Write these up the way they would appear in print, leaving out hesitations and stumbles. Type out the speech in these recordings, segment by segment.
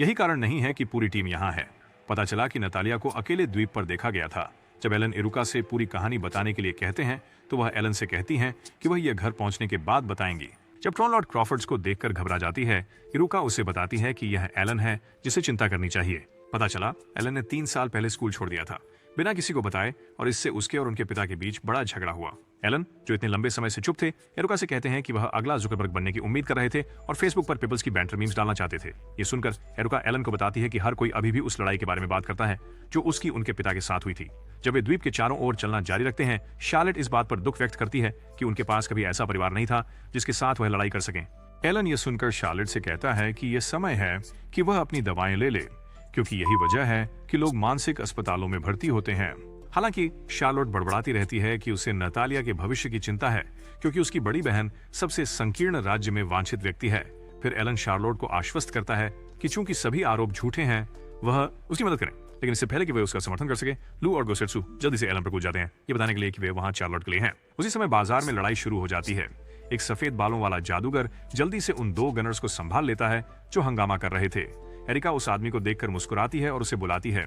यही कारण नहीं है कि पूरी टीम यहाँ है। पता चला कि नतालिया को अकेले द्वीप पर देखा गया था। जब एलन इरुका से पूरी कहानी बताने के लिए कहते हैं तो वह एलन से कहती हैं कि वह यह घर पहुंचने के बाद बताएंगी। जब ट्रॉन लॉर्ड क्रॉफर्ड्स को देखकर घबरा जाती है, इरुका उसे बताती है कि यह एलन है जिसे चिंता करनी चाहिए। पता चला एलन ने 3 साल पहले स्कूल छोड़ दिया था बिना किसी को बताए, और इससे उसके और उनके पिता के बीच बड़ा झगड़ा हुआ। एलन, जो इतने लंबे समय से चुप थे, इरुका से कहते हैं कि वह अगला जुकरबर्ग बनने की उम्मीद कर रहे थे और फेसबुक पर पीपल्स की बैंटर मीम्स डालना चाहते थे। ये सुनकर इरुका एलन को बताती है कि हर कोई अभी भी उस लड़ाई के बारे में बात करता है जो उसकी उनके पिता के साथ हुई थी। जब वे द्वीप के चारों ओर चलना जारी रखते हैं, शार्लेट इस बात पर दुख व्यक्त करती है कि उनके पास कभी ऐसा परिवार नहीं था जिसके साथ वह लड़ाई कर सकें। एलन ये सुनकर शार्लेट से कहता है कि यह समय है कि वह अपनी दवाएं ले ले, क्योंकि यही वजह है कि लोग मानसिक अस्पतालों में भर्ती होते हैं। हालांकि शार्लोट बड़बड़ाती रहती है कि उसे नतालिया के भविष्य की चिंता है, क्योंकि उसकी बड़ी बहन सबसे संकीर्ण राज्य में वांछित व्यक्ति है। फिर एलन शार्लोट को आश्वस्त करता है कि चूंकि सभी आरोप झूठे हैं, वह उसकी मदद करें, लेकिन इससे पहले कि वे उसका समर्थन कर सके, लू और गोसेट्सू जल्दी से एलन पर कूद जाते हैं, ये बताने के लिए कि वे वहां शार्लोट के लिए हैं। उसी समय बाजार में लड़ाई शुरू हो जाती है। एक सफेद बालों वाला जादूगर जल्दी से उन 2 गनर्स को संभाल लेता है जो हंगामा कर रहे थे। एरिका उस आदमी को देखकर मुस्कुराती है और उसे बुलाती है।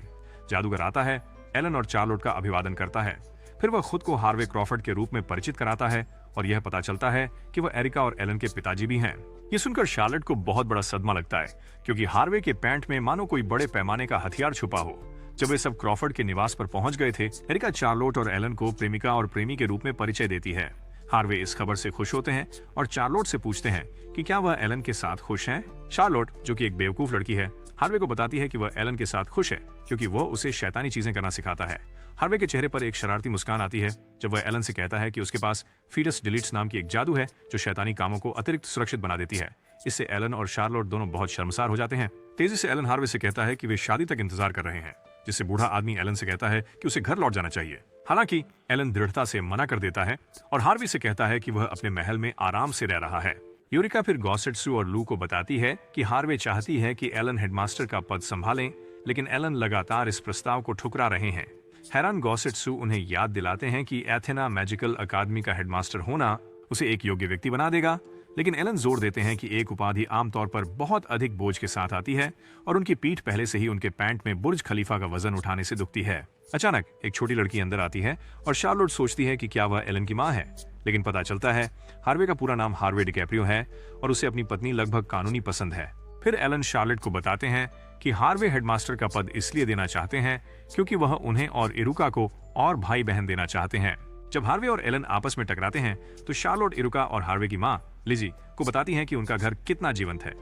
जादूगर आता है, एलन और चार्लोट का अभिवादन करता है। फिर वह खुद को हार्वे क्रॉफर्ड के रूप में परिचित कराता है और यह पता चलता है कि वह एरिका और एलन के पिताजी भी हैं। ये सुनकर शार्लेट को बहुत बड़ा सदमा लगता है, क्योंकि हार्वे के पैंट में मानो कोई बड़े पैमाने का हथियार छुपा हो। जब वे सब क्रॉफर्ड के निवास पर पहुंच गए थे, एरिका चार्लोट और एलन को प्रेमिका और प्रेमी के रूप में परिचय देती है। हार्वे इस खबर से खुश होते हैं और चार्लोट से पूछते हैं कि क्या वह एलन के साथ खुश हैं। शार्लोट, जो कि एक बेवकूफ लड़की है, हार्वे को बताती है कि वह एलन के साथ खुश है क्योंकि वह उसे शैतानी चीजें करना सिखाता है। हार्वे के चेहरे पर एक शरारती मुस्कान आती है जब वह एलन से कहता है कि उसके पास फीटस डिलीट्स नाम की एक जादू है जो शैतानी कामों को अतिरिक्त सुरक्षित बना देती है। इससे एलन और शार्लोट दोनों बहुत शर्मसार हो जाते हैं। तेजी से एलन हार्वे से कहता है कि वे शादी तक इंतजार कर रहे हैं, जिससे बूढ़ा आदमी एलन से कहता है कि उसे घर लौट जाना चाहिए। हालांकि एलन दृढ़ता से मना कर देता है और हार्वे से कहता है कि वह अपने महल में आराम से रह रहा है। यूरिका फिर गॉसेट्सू और लू को बताती है कि हार्वे चाहती है कि एलन हेडमास्टर का पद संभालें, लेकिन एलन लगातार इस प्रस्ताव को ठुकरा रहे हैं। हैरान गॉसेट्सू उन्हें याद दिलाते हैं कि एथेना मैजिकल अकादमी का हेडमास्टर होना उसे एक योग्य व्यक्ति बना देगा, लेकिन एलन जोर देते हैं कि एक उपाधि आमतौर पर बहुत अधिक बोझ के साथ आती है और उनकी पीठ पहले से ही उनके पैंट में बुर्ज खलीफा का वजन उठाने से दुखती है। अचानक एक छोटी लड़की अंदर आती है और शार्लोट सोचती है कि क्या वह एलन की मां है, लेकिन पता चलता है हार्वे का पूरा नाम हार्वे डिकैप्रियो है और उसे अपनी पत्नी लगभग कानूनी पसंद है। फिर एलन शार्लेट को बताते हैं कि हार्वे हेडमास्टर का पद इसलिए देना चाहते हैं क्योंकि वह उन्हें और इरुका को और भाई बहन देना चाहते हैं। जब हार्वे और एलन आपस में टकराते हैं तो शार्लोट इरुका और हार्वे की मां लिजी को बताती है कि उनका घर कितना जीवंत है।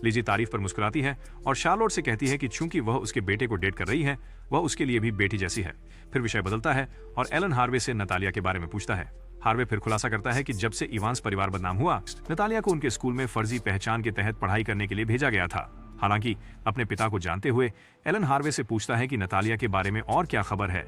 लिजी तारीफ पर मुस्कुराती है और शार्लोट से कहती है कि चूंकि वह उसके बेटे को डेट कर रही है, वह उसके लिए भी बेटी जैसी है। फिर विषय बदलता है और एलन हार्वे से नतालिया के बारे में पूछता है। हार्वे फिर खुलासा करता है कि जब से इवांस परिवार बदनाम हुआ, नतालिया को उनके स्कूल में फर्जी पहचान के तहत पढ़ाई करने के लिए भेजा गया था। हालांकि अपने पिता को जानते हुए एलन हार्वे से पूछता है कि नतालिया के बारे में और क्या खबर है।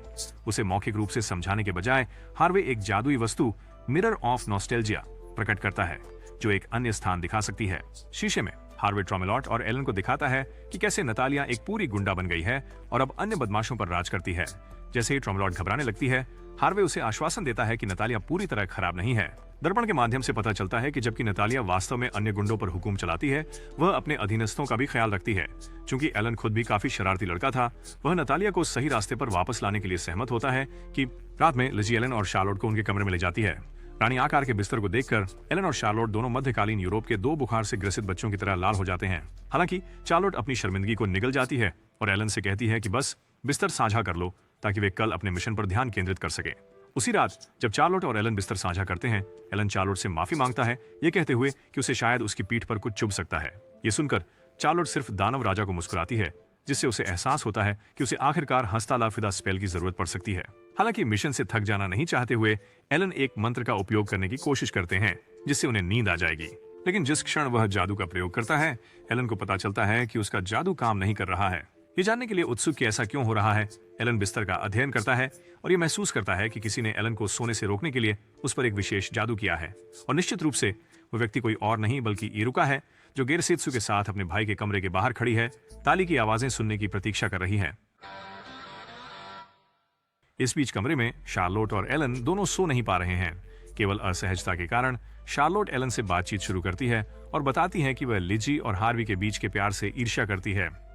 उसे मौखिक रूप से समझाने के बजाय हार्वे एक जादुई वस्तु मिरर ऑफ नॉस्टैल्जिया प्रकट करता है जो एक अन्य स्थान दिखा सकती है। शीशे में हार्वे ट्रोमेलॉट और एलन को दिखाता है कि कैसे नतालिया एक पूरी गुंडा बन गई है और अब अन्य बदमाशों पर राज करती है। जैसे ही ट्रोमेलॉट घबराने लगती है, हार्वे उसे आश्वासन देता है कि नतालिया पूरी तरह खराब नहीं है। दर्पण के माध्यम से पता चलता है कि जबकि नतालिया वास्तव में अन्य गुंडों पर हुकुम चलाती है, वह अपने अधीनस्थों का भी ख्याल रखती है। चूंकि एलन खुद भी काफी शरारती लड़का था, वह नतालिया को सही रास्ते पर वापस लाने के लिए सहमत होता है कि रात में लिजी एलन और शार्लोट को उनके कमरे में ले जाती है। रानी आकार के बिस्तर को देखकर एलन और शार्लोट दोनों मध्यकालीन यूरोप के 2 बुखार से ग्रसित बच्चों की तरह लाल हो जाते हैं। हालांकि चार्लोट अपनी शर्मिंदगी को निगल जाती है और एलन से कहती है कि बस बिस्तर साझा कर लो ताकि वे कल अपने मिशन पर ध्यान केंद्रित कर सके। उसी रात जब चार्लोट और एलन बिस्तर साझा करते हैं, एलन चार्लोट से माफी मांगता है, ये कहते हुए कि उसे शायद उसकी पीठ पर कुछ चुभ सकता है। ये सुनकर चार्लोट सिर्फ दानव राजा को मुस्कुराती है, जिससे उसे एहसास होता है कि उसे आखिरकार हंसता लाफिदा स्पेल की जरूरत पड़ सकती है। हालांकि मिशन से थक जाना नहीं चाहते हुए एलन एक मंत्र का उपयोग करने की कोशिश करते हैं जिससे उन्हें नींद आ जाएगी, लेकिन जिस क्षण वह जादू का प्रयोग करता है, एलन को पता चलता है कि उसका जादू काम नहीं कर रहा है। ये जानने के लिए उत्सुक कि ऐसा क्यों हो रहा है, एलन बिस्तर का अध्ययन करता है और ये महसूस करता है कि किसी ने एलन को सोने से रोकने के लिए उस पर एक विशेष जादू किया है। और निश्चित रूप से वो व्यक्ति कोई और नहीं बल्कि इरुका है, जो गेरसेत्सु के साथ अपने भाई के कमरे के बाहर खड़ी है, ताली की आवाजें सुनने की प्रतीक्षा कर रही है। इस बीच कमरे में शार्लोट और एलन दोनों सो नहीं पा रहे हैं। केवल असहजता के कारण शार्लोट एलन से बातचीत शुरू करती है और बताती है कि वह लिजी और हार्वी के बीच के प्यार से ईर्ष्या करती है।